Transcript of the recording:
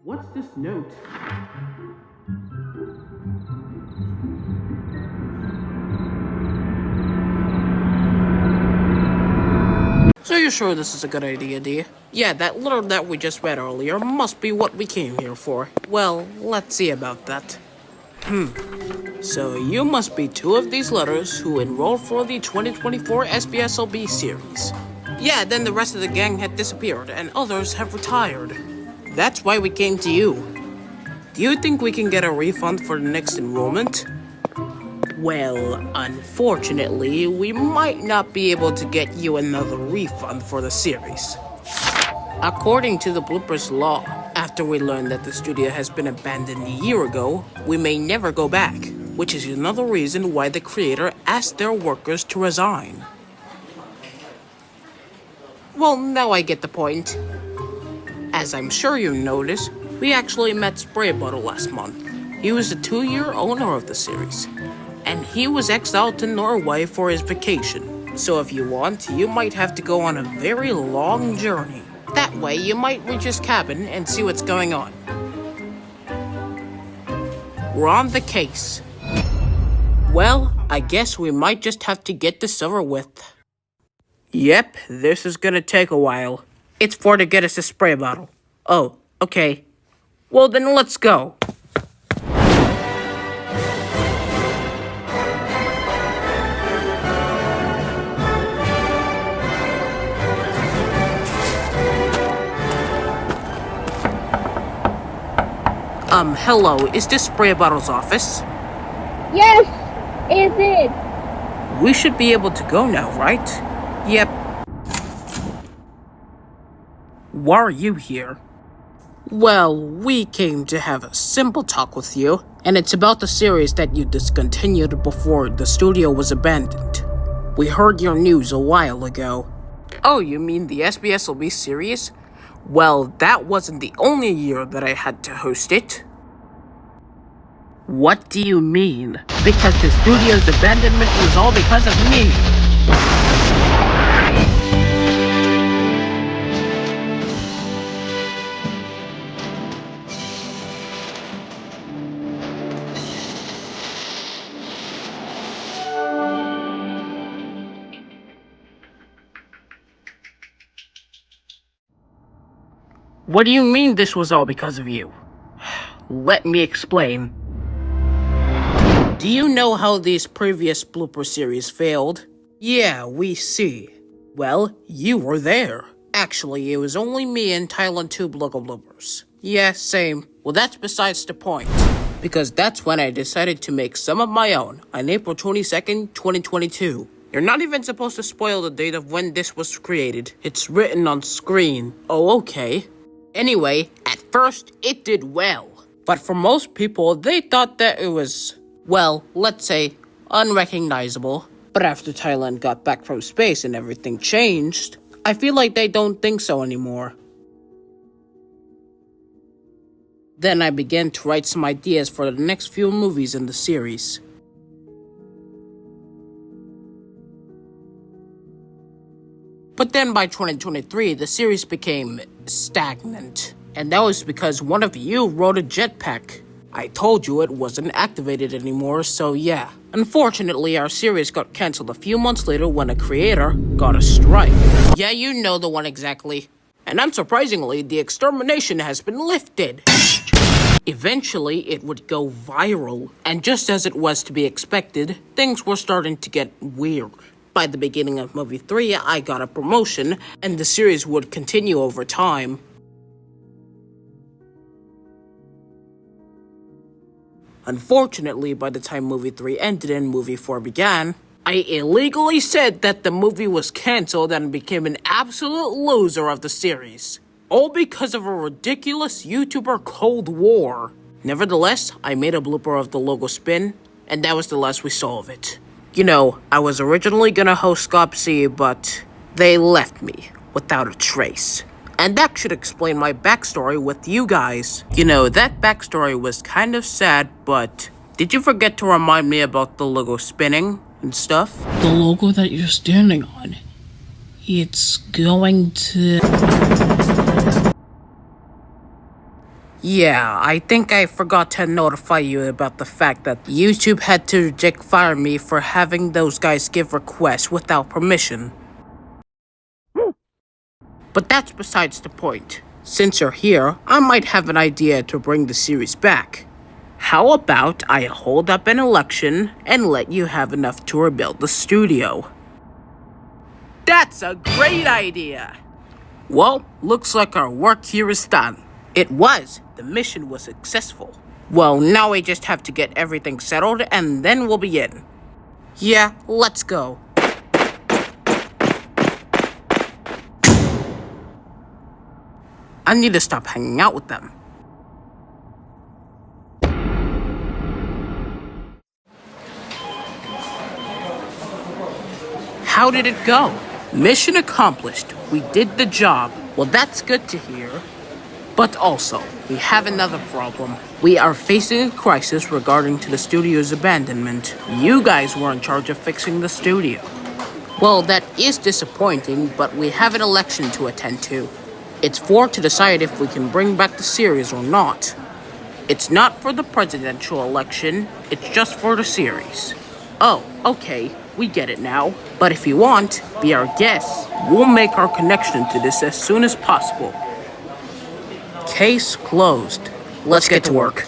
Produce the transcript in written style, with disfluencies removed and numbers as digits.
What's this note? So you're sure this is a good idea, dear? Yeah, that letter that we just read earlier must be what we came here for. Well, let's see about that. So you must be two of these letters who enrolled for the 2024 SBSLB series. Yeah, then the rest of the gang had disappeared and others have retired. That's why we came to you. Do you think we can get a refund for the next enrollment? Well, unfortunately, we might not be able to get you another refund for the series. According to the Bloopers law, after we learn that the studio has been abandoned a year ago, we may never go back, which is another reason why the creator asked their workers to resign. Well, now I get the point. As I'm sure you noticed, we actually met Spray Bottle last month. He was the 2-year owner of the series, and he was exiled to Norway for his vacation. So if you want, you might have to go on a very long journey. That way, you might reach his cabin and see what's going on. We're on the case. Well, I guess we might just have to get this over with. Yep, this is gonna take a while. It's for to get us a spray bottle. Oh, okay. Well then let's go. Hello, is this Spray Bottle's office? Yes, is it? We should be able to go now, right? Yep. Why are you here? Well, we came to have a simple talk with you, and it's about the series that you discontinued before the studio was abandoned. We heard your news a while ago. Oh, you mean the SBSLB series? Well, that wasn't the only year that I had to host it. What do you mean? Because the studio's abandonment was all because of me. What do you mean this was all because of you? Let me explain. Do you know how these previous blooper series failed? Yeah, we see. Well, you were there. Actually, it was only me and Thailand Tube local bloopers. Yeah, same. Well, that's besides the point. Because that's when I decided to make some of my own, on April 22nd, 2022. You're not even supposed to spoil the date of when this was created. It's written on screen. Oh, okay. Anyway, at first, it did well. But for most people, they thought that it was, well, let's say, unrecognizable. But after Thailand got back from space and everything changed, I feel like they don't think so anymore. Then I began to write some ideas for the next few movies in the series. But then by 2023, the series became stagnant. And that was because one of you wrote a jetpack. I told you it wasn't activated anymore, so yeah. Unfortunately, our series got cancelled a few months later when a creator got a strike. Yeah, you know the one exactly. And unsurprisingly, the extermination has been lifted. Eventually, it would go viral. And just as it was to be expected, things were starting to get weird. By the beginning of movie 3, I got a promotion, and the series would continue over time. Unfortunately, by the time movie 3 ended and movie 4 began, I illegally said that the movie was cancelled and became an absolute loser of the series. All because of a ridiculous YouTuber Cold War. Nevertheless, I made a blooper of the logo spin, and that was the last we saw of it. You know, I was originally gonna host Scopsy, but they left me without a trace. And that should explain my backstory with you guys. You know, that backstory was kind of sad, but did you forget to remind me about the logo spinning and stuff? The logo that you're standing on, it's going to... Yeah, I think I forgot to notify you about the fact that YouTube had to fire me for having those guys give requests without permission. But that's besides the point. Since you're here, I might have an idea to bring the series back. How about I hold up an election and let you have enough to rebuild the studio? That's a great idea! Well, looks like our work here is done. It was. The mission was successful. Well, now we just have to get everything settled and then we'll be in. Yeah, let's go. I need to stop hanging out with them. How did it go? Mission accomplished. We did the job. Well, that's good to hear. But also, we have another problem. We are facing a crisis regarding to the studio's abandonment. You guys were in charge of fixing the studio. Well, that is disappointing, but we have an election to attend to. It's to decide if we can bring back the series or not. It's not for the presidential election, it's just for the series. Oh, okay, we get it now. But if you want, be our guest. We'll make our connection to this as soon as possible. Case closed. Let's get to work.